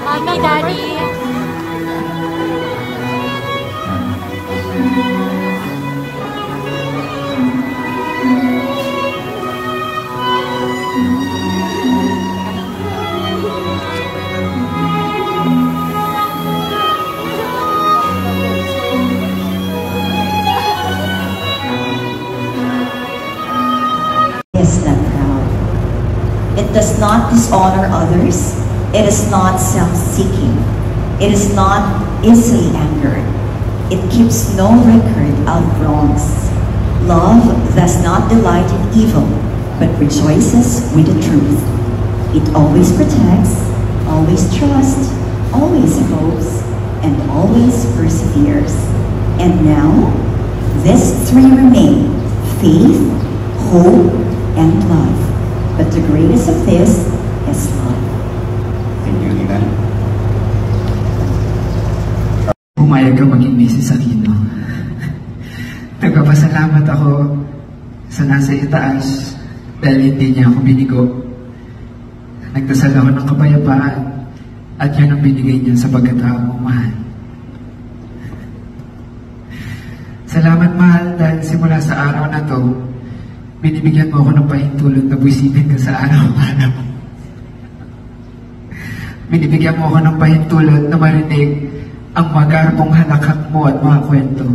Mommy, Daddy. Is not proud. It does not dishonor others. It is not self-seeking. It is not easily angered. It keeps no record of wrongs. Love does not delight in evil, but rejoices with the truth. It always protects, always trusts, always hopes, and always perseveres. And now, these three remain: faith, hope, and love. But the greatest of this is love. Thank you, Nina. Pumayag ka maging Mrs. Aquino. Nagpapasalamat ako sa nasa itaas dahil hindi niya ako binigo. Nagdasal ako ng kapayapaan at yun ang binigay niya sa pagkatao mong mahal. Salamat, mahal, dahil simula sa araw na to, binibigyan mo ako ng pahintulot na buwisipin ka sa araw-araw. Binibigyan mo ako ng pahintulot na marinig ang magarbong halakak mo at mga kwento.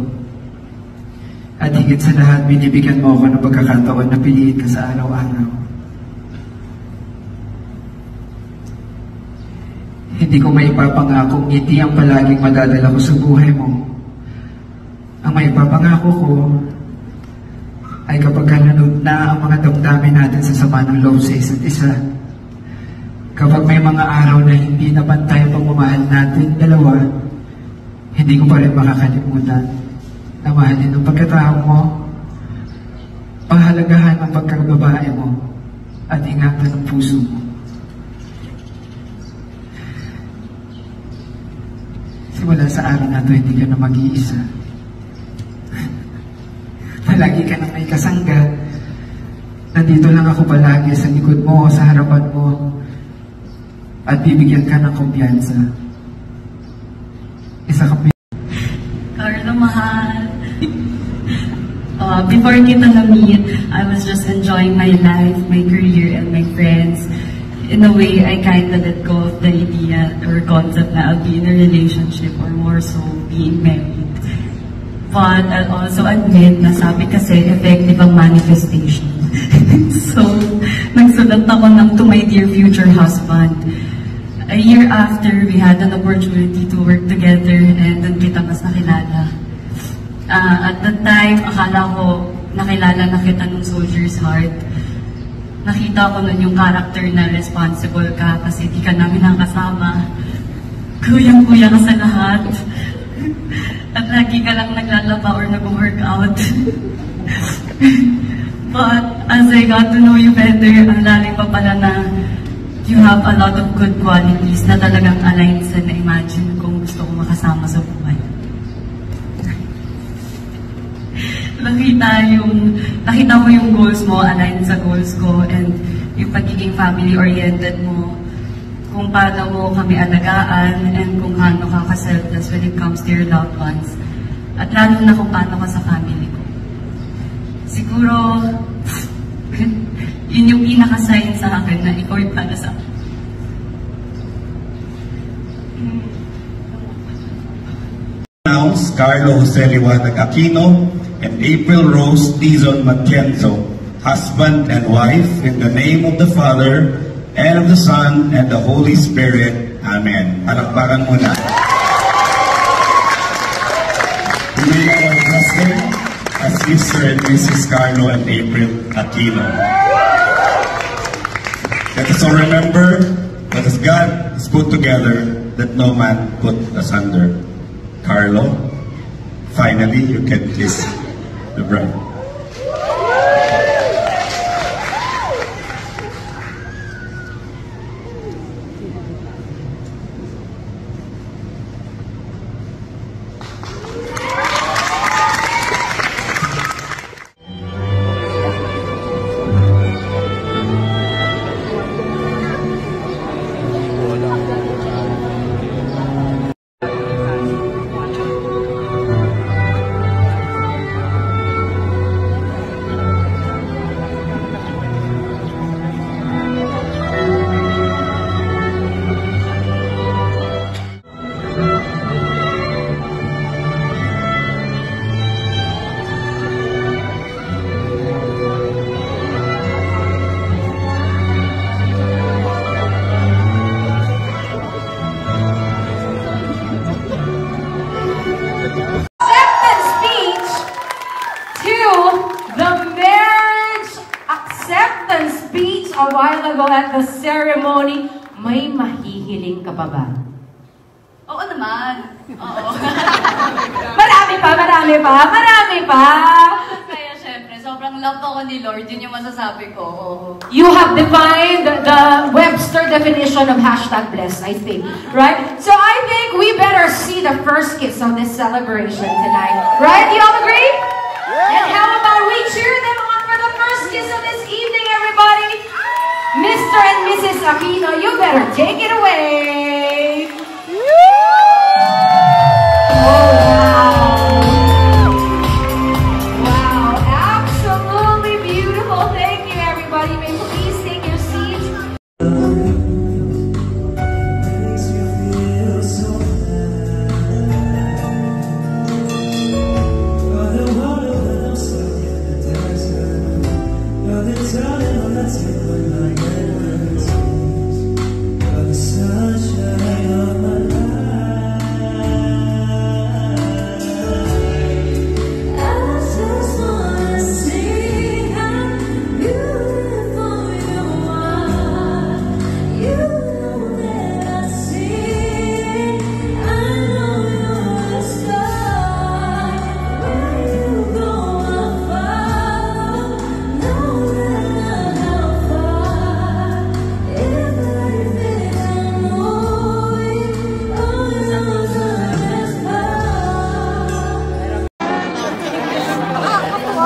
At higit sa lahat, binibigyan mo ako ng pagkakataon na piliin ka sa araw-araw. Hindi ko maipapangakong ngiti ang palaging madadala ko sa buhay mo. Ang maipapangako ko ay kapag nanood na ang mga damdamin natin sa sama ng loob sa isa't isa. Kapag may mga araw na hindi na pantay ang pagmamahal natin dalawa, hindi ko pa rin makakalimutan na mahalin ang pagkatao mo, pahalagahan ang pagkababae mo, at ingatan ang puso mo. Simula sa araw na ito, hindi ka na mag-iisa. Palagi ka na may kasangga. Nandito lang ako palagi sa likod mo o sa harapan mo at bibigyan ka ng kumpiyansa. Isa ka Carlo, mahal. Before kita na-meet, I was just enjoying my life, my career, and my friends. In a way, I kind of let go of the idea or concept na I'll be in a relationship or more so being married. But I'll also admit na sabi kasi effective ang manifestation. So, nagsulat ako ng To My Dear Future Husband. A year after, we had an opportunity to work together and doon kita mas nakilala. At that time, akala ko nakilala na kita ng Soldier's Heart. Nakita ko nun yung character na responsible ka kasi di ka namin nakasama. Kuyang-kuya ka sa lahat. At lagi ka lang naglalaba or nag-workout. But as I got to know you better, ang lalim pa pala na you have a lot of good qualities na talagang aligned sa na-imagine kung gusto ko makasama sa buhay. Nakita mo yung goals mo, aligned sa goals ko, and yung pagiging family-oriented mo, kung paano mo kami alagaan, and kung paano ka ka-selfless when it comes to your loved ones. At lalo na kung paano ka sa family ko. Siguro, yun yung pinaka-sign sa akin na ikaw yung para sa akin. Announce Carlo Jose Liwanag Aquino and April Rose Dizon Matienzo, husband and wife, in the name of the Father, and of the Son, and the Holy Spirit. Amen. Palakpakan muna. We may now address them as Mr. and Mrs. Carlo and April Aquino. Let us all remember that as God is put together, that no man put asunder. Carlo, finally you can kiss the bride. A while ago at the ceremony, may mahihiling ka pa ba? Oo naman. Oo. Marami pa! Kaya syempre, sobrang love ako ni Lord. Yun yung masasabi ko. Oo. You have defined the Webster definition of #blessed, I think. Right? So I think we better see the first kiss on this celebration tonight. Right? You all agree? And how about we cheer them on for the first kiss of this evening, everybody? Mr. and Mrs. Aquino, you better take it away. Oh, wow. Wow, absolutely beautiful. Thank you, everybody. May please take your seats.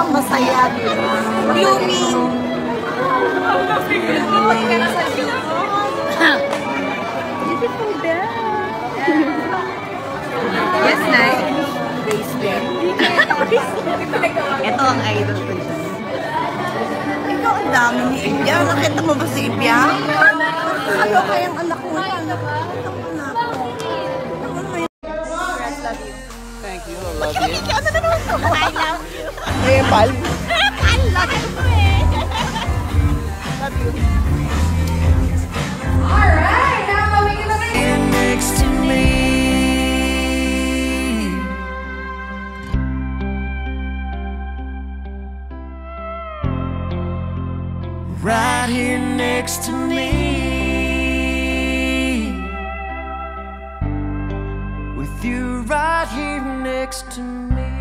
Masaya, blooming. Beautiful there. Yes, Nay. Bracelet. Ito ang idol ko dyan. Ikaw, ang dami ni Ibya. Nakita mo ba si Ibya? Ano kayang anak mo yan? Thank you, I love you. I love you. Repal. I love you. Love you. Alright, now we can You're next to me. Right here next to me. With you right here next to me.